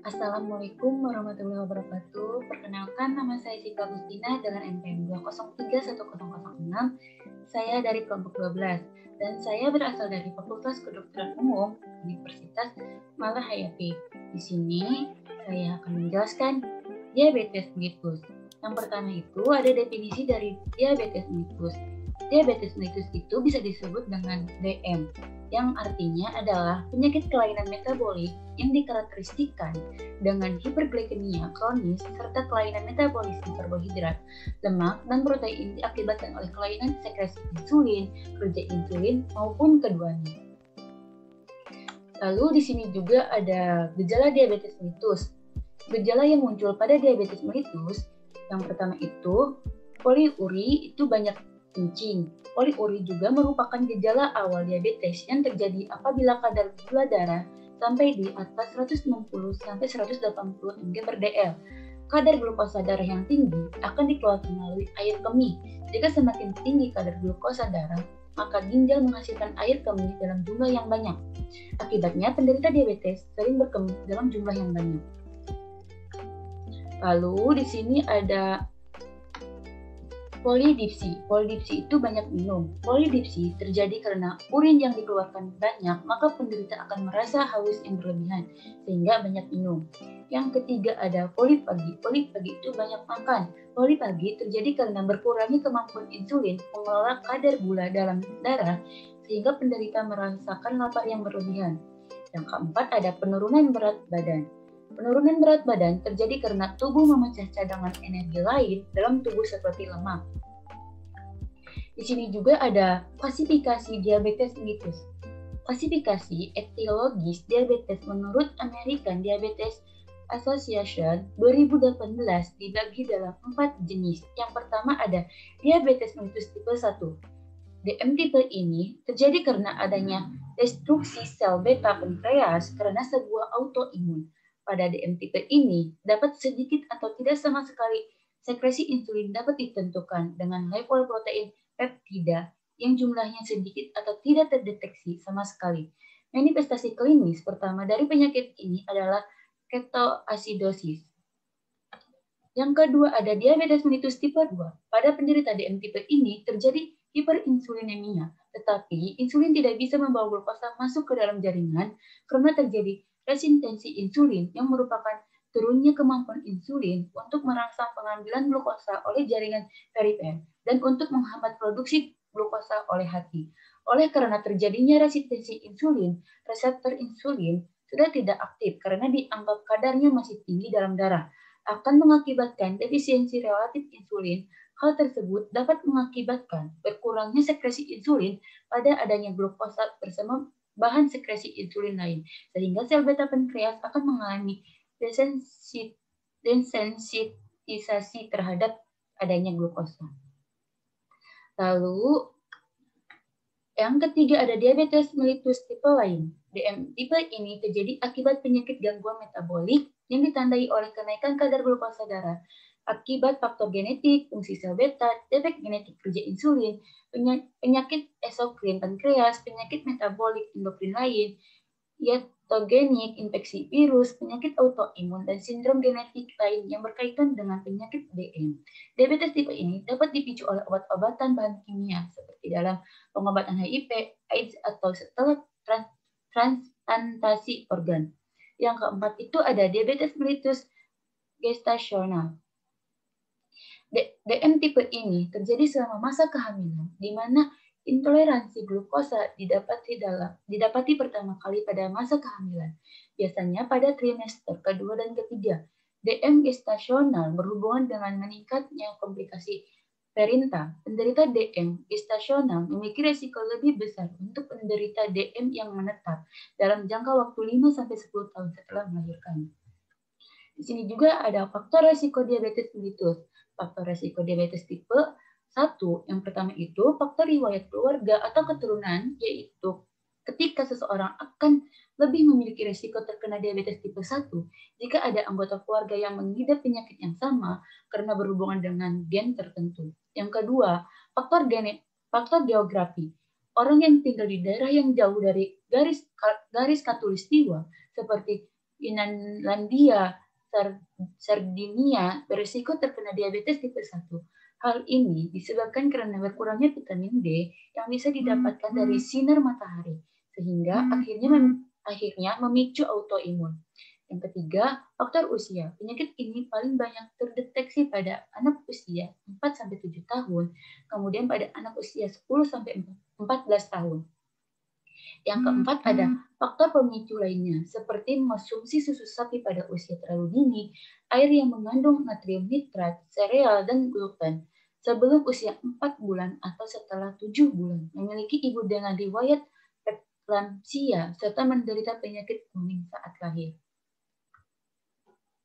Assalamualaikum warahmatullahi wabarakatuh. Perkenalkan, nama saya Sita Agustina dengan NPM 2031006. Saya dari kelompok 12 dan saya berasal dari Fakultas Kedokteran Umum Universitas Malahayati. Di sini saya akan menjelaskan diabetes mellitus. Yang pertama itu ada definisi dari diabetes mellitus. Diabetes mellitus itu bisa disebut dengan DM, yang artinya adalah penyakit kelainan metabolik yang dikarakteristikkan dengan hiperglikemia kronis serta kelainan metabolisme karbohidrat, lemak, dan protein diakibatkan oleh kelainan sekresi insulin, kerja insulin, maupun keduanya. Lalu di sini juga ada gejala diabetes mellitus. Gejala yang muncul pada diabetes mellitus, yang pertama itu poliuri itu banyak kencing. Poliuri juga merupakan gejala awal diabetes yang terjadi apabila kadar gula darah sampai di atas 160 sampai 180 mg/dl. Kadar glukosa darah yang tinggi akan dikeluarkan melalui air kemih. Jika semakin tinggi kadar glukosa darah, maka ginjal menghasilkan air kemih dalam jumlah yang banyak. Akibatnya, penderita diabetes sering berkemih dalam jumlah yang banyak. Lalu di sini ada polidipsi. Polidipsi itu banyak minum. Polidipsi terjadi karena urin yang dikeluarkan banyak, maka penderita akan merasa haus yang berlebihan, sehingga banyak minum. Yang ketiga ada polipagi. Polipagi itu banyak makan. Polipagi terjadi karena berkurangnya kemampuan insulin mengelola kadar gula dalam darah, sehingga penderita merasakan lapar yang berlebihan. Yang keempat ada penurunan berat badan. Penurunan berat badan terjadi karena tubuh memecah cadangan energi lain dalam tubuh seperti lemak. Di sini juga ada klasifikasi diabetes mellitus. Klasifikasi etiologis diabetes menurut American Diabetes Association 2018 dibagi dalam 4 jenis. Yang pertama ada diabetes mellitus tipe 1. DM tipe ini terjadi karena adanya destruksi sel beta pankreas karena sebuah autoimun. Pada DM tipe ini, dapat sedikit atau tidak sama sekali sekresi insulin dapat ditentukan dengan level protein peptida yang jumlahnya sedikit atau tidak terdeteksi sama sekali. Manifestasi klinis pertama dari penyakit ini adalah ketoasidosis. Yang kedua ada diabetes mellitus tipe 2. Pada penderita DM tipe ini terjadi hiperinsulinemia, tetapi insulin tidak bisa membawa glukosa masuk ke dalam jaringan karena terjadi resistensi insulin yang merupakan turunnya kemampuan insulin untuk merangsang pengambilan glukosa oleh jaringan perifer dan untuk menghambat produksi glukosa oleh hati. Oleh karena terjadinya resistensi insulin, reseptor insulin sudah tidak aktif karena dianggap kadarnya masih tinggi dalam darah, akan mengakibatkan defisiensi relatif insulin. Hal tersebut dapat mengakibatkan berkurangnya sekresi insulin pada adanya glukosa bersama bahan sekresi insulin lain, sehingga sel beta pankreas akan mengalami desensitisasi terhadap adanya glukosa. Lalu yang ketiga ada diabetes mellitus tipe lain. DM tipe ini terjadi akibat penyakit gangguan metabolik yang ditandai oleh kenaikan kadar glukosa darah akibat faktor genetik, fungsi sel beta, defek genetik kerja insulin, penyakit esokrin pankreas, penyakit metabolik endokrin lain, iatrogenik, infeksi virus, penyakit autoimun, dan sindrom genetik lain yang berkaitan dengan penyakit DM. Diabetes tipe ini dapat dipicu oleh obat-obatan bahan kimia seperti dalam pengobatan HIV, AIDS, atau setelah transplantasi organ. Yang keempat itu ada diabetes mellitus gestasional. DM tipe ini terjadi selama masa kehamilan, di mana intoleransi glukosa didapati pertama kali pada masa kehamilan, biasanya pada trimester kedua dan ketiga. DM gestasional berhubungan dengan meningkatnya komplikasi perintah. Penderita DM gestasional memiliki resiko lebih besar untuk penderita DM yang menetap dalam jangka waktu 5-10 tahun setelah melahirkan. Di sini juga ada faktor resiko diabetes mellitus. Faktor resiko diabetes tipe 1, yang pertama itu faktor riwayat keluarga atau keturunan, yaitu ketika seseorang akan lebih memiliki resiko terkena diabetes tipe 1 jika ada anggota keluarga yang mengidap penyakit yang sama karena berhubungan dengan gen tertentu. Yang kedua, faktor geografi. Orang yang tinggal di daerah yang jauh dari garis khatulistiwa seperti Finlandia, Sardinia berisiko terkena diabetes tipe 1. Hal ini disebabkan karena berkurangnya vitamin D yang bisa didapatkan dari sinar matahari, sehingga akhirnya memicu autoimun. Yang ketiga, faktor usia. Penyakit ini paling banyak terdeteksi pada anak usia 4-7 tahun, kemudian pada anak usia 10-14 tahun. Yang keempat ada faktor pemicu lainnya, seperti mengonsumsi susu sapi pada usia terlalu dini, air yang mengandung natrium nitrat, sereal, dan gluten, sebelum usia 4 bulan atau setelah 7 bulan, memiliki ibu dengan riwayat preeklamsia, serta menderita penyakit kuning saat lahir.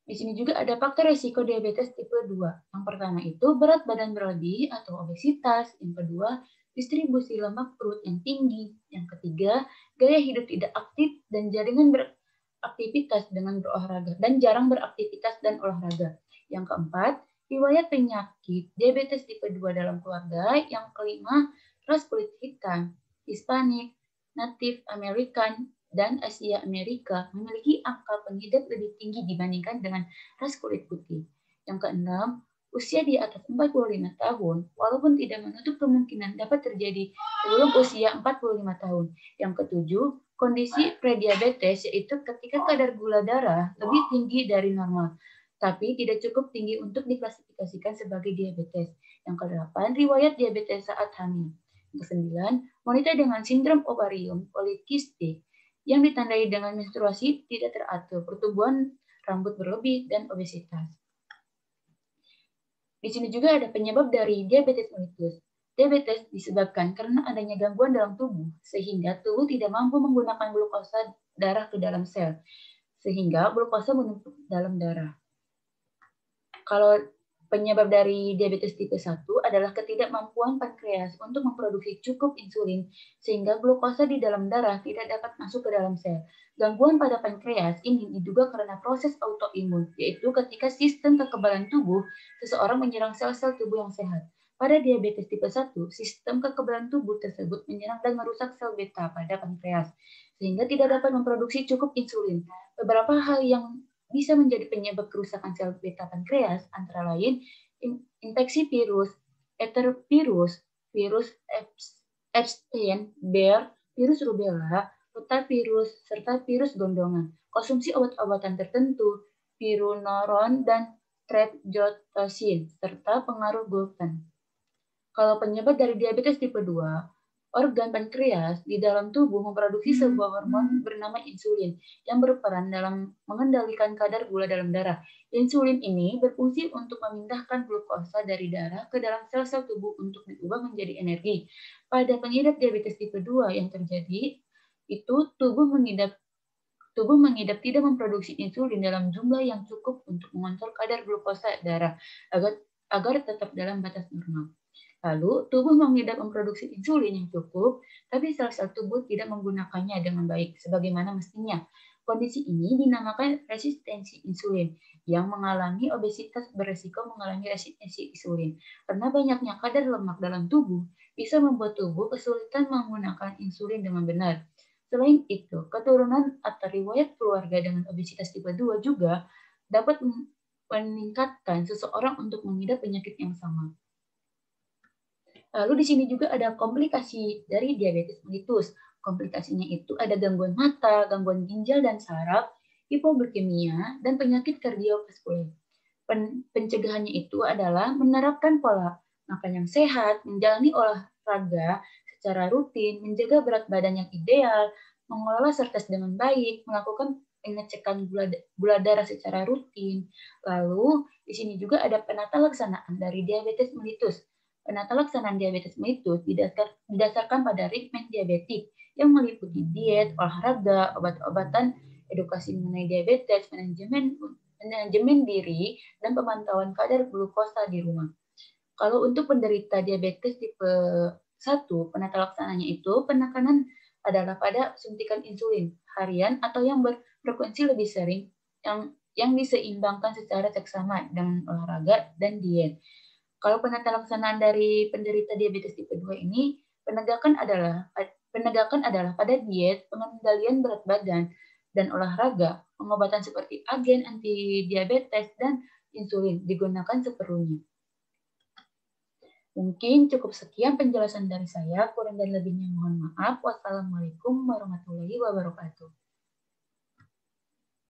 Di sini juga ada faktor risiko diabetes tipe 2. Yang pertama itu berat badan berlebih atau obesitas. Yang kedua, distribusi lemak perut yang tinggi. Yang ketiga, gaya hidup tidak aktif dan jaringan beraktivitas dengan berolahraga dan jarang beraktivitas dan olahraga. Yang keempat, riwayat penyakit diabetes tipe 2 dalam keluarga. Yang kelima, ras kulit hitam, Hispanik, Native American, dan Asia Amerika memiliki angka pengidap lebih tinggi dibandingkan dengan ras kulit putih. Yang keenam, usia di atas 45 tahun, walaupun tidak menutup kemungkinan dapat terjadi sebelum usia 45 tahun. Yang ketujuh, kondisi prediabetes, yaitu ketika kadar gula darah lebih tinggi dari normal, tapi tidak cukup tinggi untuk diklasifikasikan sebagai diabetes. Yang kedelapan, riwayat diabetes saat hamil. Yang kesembilan, wanita dengan sindrom ovarium polikistik yang ditandai dengan menstruasi tidak teratur, pertumbuhan rambut berlebih, dan obesitas. Di sini juga ada penyebab dari diabetes mellitus. Diabetes disebabkan karena adanya gangguan dalam tubuh, sehingga tubuh tidak mampu menggunakan glukosa darah ke dalam sel, sehingga glukosa menumpuk dalam darah. Kalau penyebab dari diabetes tipe 1 adalah ketidakmampuan pankreas untuk memproduksi cukup insulin, sehingga glukosa di dalam darah tidak dapat masuk ke dalam sel. Gangguan pada pankreas ini diduga karena proses autoimun, yaitu ketika sistem kekebalan tubuh seseorang menyerang sel-sel tubuh yang sehat. Pada diabetes tipe 1, sistem kekebalan tubuh tersebut menyerang dan merusak sel beta pada pankreas, sehingga tidak dapat memproduksi cukup insulin. Beberapa hal yang bisa menjadi penyebab kerusakan sel beta pankreas, antara lain infeksi virus, enterovirus, virus Epstein-Barr, virus rubella, rotavirus, serta virus gondongan. Konsumsi obat-obatan tertentu, pirunoron dan streptosin, serta pengaruh gluten. Kalau penyebab dari diabetes tipe 2, organ pankreas di dalam tubuh memproduksi sebuah hormon bernama insulin yang berperan dalam mengendalikan kadar gula dalam darah. Insulin ini berfungsi untuk memindahkan glukosa dari darah ke dalam sel-sel tubuh untuk diubah menjadi energi. Pada pengidap diabetes tipe 2 yang terjadi, itu tubuh mengidap tidak memproduksi insulin dalam jumlah yang cukup untuk mengontrol kadar glukosa darah agar tetap dalam batas normal. Lalu, tubuh mengidap memproduksi insulin yang cukup, tapi sel-sel tubuh tidak menggunakannya dengan baik sebagaimana mestinya. Kondisi ini dinamakan resistensi insulin, yang mengalami obesitas beresiko mengalami resistensi insulin. Karena banyaknya kadar lemak dalam tubuh, bisa membuat tubuh kesulitan menggunakan insulin dengan benar. Selain itu, keturunan atau riwayat keluarga dengan obesitas tipe 2 juga dapat meningkatkan seseorang untuk mengidap penyakit yang sama. Lalu di sini juga ada komplikasi dari diabetes mellitus. Komplikasinya itu ada gangguan mata, gangguan ginjal dan saraf, hipoglikemia, dan penyakit kardiovaskuler. Pencegahannya itu adalah menerapkan pola makan yang sehat, menjalani olahraga secara rutin, menjaga berat badan yang ideal, mengelola stres dengan baik, melakukan pengecekan gula darah secara rutin. Lalu di sini juga ada penata laksanaan dari diabetes mellitus. Penata laksanaan diabetes mellitus didasarkan pada ritme diabetik yang meliputi diet, olahraga, obat-obatan, edukasi mengenai diabetes, manajemen diri, dan pemantauan kadar glukosa di rumah. Kalau untuk penderita diabetes tipe 1, penata laksananya itu penekanan adalah pada suntikan insulin harian atau yang berfrekuensi lebih sering yang diseimbangkan secara seksama dengan olahraga dan diet. Kalau penata laksanaan dari penderita diabetes tipe 2 ini, penegakan adalah pada diet, pengendalian berat badan, dan olahraga, pengobatan seperti agen anti diabetes dan insulin digunakan seperlunya. Mungkin cukup sekian penjelasan dari saya, kurang dan lebihnya mohon maaf. Wassalamualaikum warahmatullahi wabarakatuh.